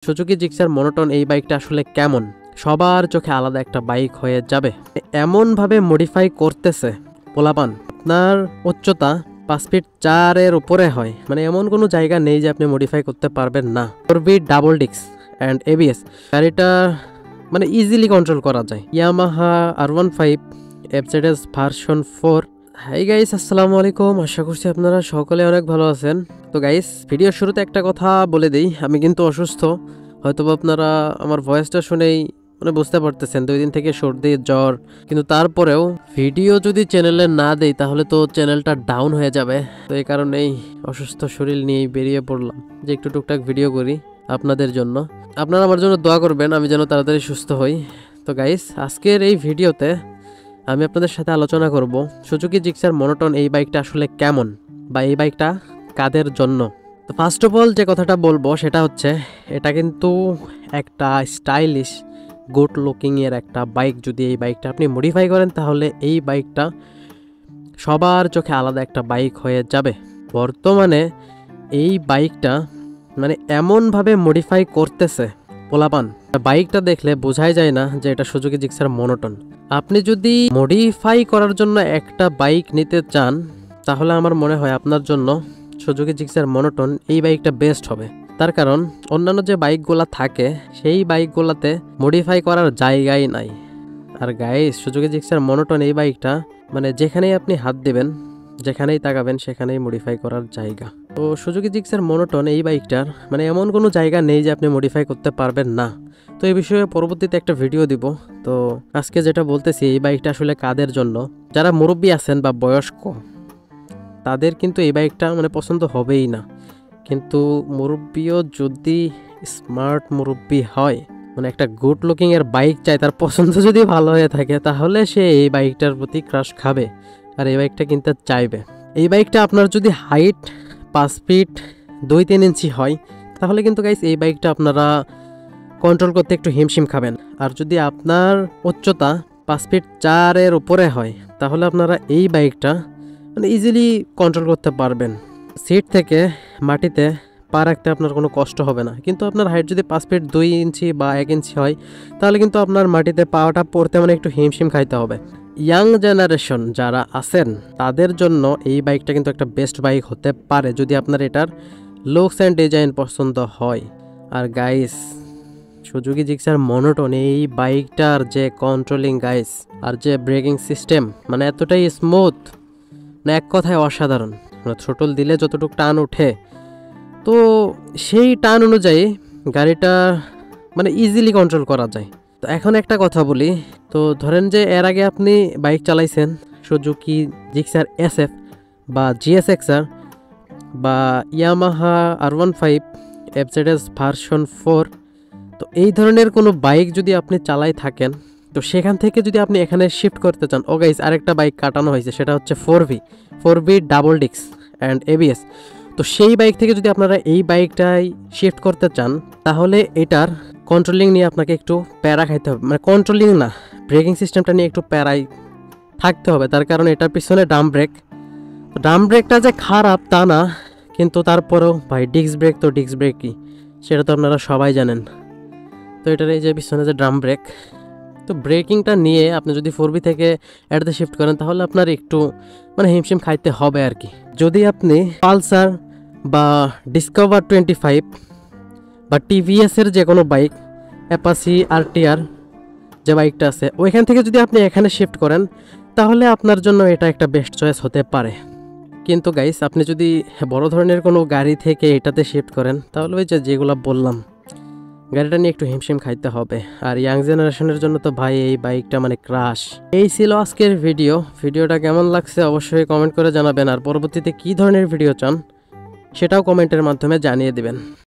Suzuki Gixxer monotone এই বাইকটা আসলে কেমন? সবার চোখে আলাদা একটা বাইক হয়ে যাবে। এমনভাবে মডিফাই করতেছে পোলাপান, আপনার উচ্চতা 5 ফিট 4 উপরে হয়, মানে এমন কোনো জায়গা নেই যে আপনি মডিফাই করতে পারবেন না। 4V double disc and ABS গাড়িটা মানে ইজিলি কন্ট্রোল করা যায়। Yamaha R15 FZS version 4। Hi guys, আসসালামু আলাইকুম। আশা করছি আপনারা সকলে অনেক ভালো আছেন। তো গাইস, ভিডিওর শুরুতে একটা কথা বলে দিই, আমি কিন্তু অসুস্থ। হয়তো আপনারা আমার ভয়েসটা শুনেই বুঝতে পারতেছেন 2 দিন থেকে সর্দি জ্বর, কিন্তু তারপরেও ভিডিও যদি চ্যানেলে না দেই তাহলে তো চ্যানেলটা ডাউন হয়ে যাবে। তো এই কারণেই অসুস্থ শরীর নিয়েই বেরিয়ে পড়লাম যে একটু টুকটাক ভিডিও করি আপনাদের জন্য। আপনারা আমার জন্য দোয়া করবেন আমি যেন তাড়াতাড়ি সুস্থ হই। তো গাইস, আজকের এই ভিডিওতে আমি আপনাদের সাথে আলোচনা করব সুজুকি জিক্সার মনোটন এই বাইকটা আসলে কেমন, বা এই বাইকটা কাদের জন্য। তো ফার্স্ট অফ অল যে কথাটা বলবো সেটা হচ্ছে, এটা কিন্তু একটা স্টাইলিশ গুড লুকিং এর একটা বাইক। যদি এই বাইকটা আপনি মডিফাই করেন তাহলে এই বাইকটা সবার চোখে আলাদা একটা বাইক হয়ে যাবে। বর্তমানে এই বাইকটা এমনভাবে মডিফাই করতেছে পোলাপান, বাইকটা দেখলে বোঝাই যায় না যে এটা সুজুকি জিক্সার মনোটন। আপনি যদি মডিফাই করার জন্য একটা বাইক নিতে চান তাহলে আমার মনে হয় আপনার জন্য সুজুকি জিক্সার মনোটন এই বাইকটা বেস্ট হবে। তার কারণ অন্যান্য যে বাইকগুলা থাকে সেই বাইকগুলাতে মডিফাই করার জায়গাই নাই। আর গাইস, সুজুকি জিক্সার মনোটন এই বাইকটা যেখানেই আপনি হাত দেবেন, যেখানেই তাকাবেন সেখানেই মডিফাই করার জায়গা। তো সুজুকি জিক্সার মনোটন এই বাইকটার এমন কোনো জায়গা নেই যে আপনি মডিফাই করতে পারবেন না। তো এই বিষয়ে পরবর্তীতে একটা ভিডিও দিব। তো আজকে যেটা বলতেছি, এই বাইকটা আসলে কাদের জন্য, যারা মুরব্বী আছেন বা বয়স্ক তাদের কিন্তু এই বাইকটা পছন্দ হবেই না। কিন্তু মুরব্বীও যদি স্মার্ট মুরব্বী হয়, একটা গুড লুকিং এর বাইক চাই, তার পছন্দ যদি ভালো হয়ে থাকে তাহলে সে এই বাইকটার প্রতি ক্রাশ খাবে আর এই বাইকটা কিনতে চাইবে। এই বাইকটা আপনার যদি হাইট 5 ফিট 2-3 ইঞ্চি হয় তাহলে কিন্তু গাইস এই বাইকটা আপনারা কন্ট্রোল করতে একটু হিমশিম খাবেন। আর যদি আপনার উচ্চতা 5 ফিট 4 উপরে হয় তাহলে আপনারা এই বাইকটা ইজিলি কন্ট্রোল করতে পারবেন। সিট থেকে মাটিতে পা রাখতে আপনার কোনো কষ্ট হবে না। কিন্তু আপনার হাইট যদি 5 ফিট 2 ইঞ্চি বা 1 ইঞ্চি হয় তাহলে কিন্তু আপনার মাটিতে পাটা পড়তে একটু হিমশিম খাইতে হবে। ইয়াং জেনারেশন যারা আছেন তাদের জন্য এই বাইকটা কিন্তু একটা বেস্ট বাইক হতে পারে যদি আপনার এটার লুকস অ্যান্ড ডিজাইন পছন্দ হয়। আর গাইস, সুজুকি জিক্সার মনোটন এই বাইকটার যে কন্ট্রোলিং গাইস, আর যে ব্রেকিং সিস্টেম এতটাই স্মুথ, এক কথায় অসাধারণ। থ্রোটল দিলে যতটুকু টান ওঠে, তো সেই টান অনুযায়ী গাড়িটা ইজিলি কন্ট্রোল করা যায়। তো এখন একটা কথা বলি, তো ধরেন যে এর আগে আপনি বাইক চালাইছেন সুজুকি জিক্সার SF বা GSXR বা ইয়ামাহা R15 FZS ভার্সন 4। তো এই ধরনের কোনো বাইক যদি আপনি চালাই থাকেন, তো সেখান থেকে যদি আপনি এখানে শিফট করতে চান, ও গাইস আরেকটা বাইক কাটানো হয়েছে, সেটা হচ্ছে 4V double disc and ABS। তো সেই বাইক থেকে যদি আপনারা এই বাইকটাই শিফট করতে চান তাহলে এটার কন্ট্রোলিং নিয়ে আপনাকে একটু প্যারা খাইতে হবে। কন্ট্রোলিং না, ব্রেকিং সিস্টেমটা নিয়ে একটু প্যারাই থাকতে হবে। তার কারণ এটার পিছনে ডাম ব্রেক। তো ডাম ব্রেকটা যে খারাপ তা না, কিন্তু তারপরেও ভাই ডিস্ক ব্রেক তো ডিস্ক ব্রেকই, সেটা তো আপনারা সবাই জানেন। তো এটার এই যে পিছনে যে ড্রাম ব্রেক, তো ব্রেকিংটা নিয়ে আপনি যদি 4V থেকে এটাতে শিফট করেন তাহলে আপনার একটু হিমশিম খাইতে হবে আর কি। যদি আপনি পালসার বা ডিসকভার 25 বা TVS এর যে কোনো বাইক, অ্যাপাচি RTR যে বাইকটা আছে, ওইখান থেকে যদি আপনি এখানে শিফট করেন তাহলে আপনার জন্য এটা একটা বেস্ট চয়েস হতে পারে। কিন্তু গাইস, আপনি যদি বড় ধরনের কোনো গাড়ি থেকে এটাতে শিফট করেন তাহলে ওই যেগুলো বললাম, গাড়িটা নিয়ে একটু হিমশিম খাইতে হবে। আর ইয়াং জেনারেশনের জন্য তো ভাই এই বাইকটা ক্রাশ। এই ছিল আজকের ভিডিওটা কেমন লাগছে অবশ্যই কমেন্ট করে জানাবেন। আর পরবর্তীতে কী ধরনের ভিডিও চান সেটাও কমেন্টের মাধ্যমে জানিয়ে দিবেন।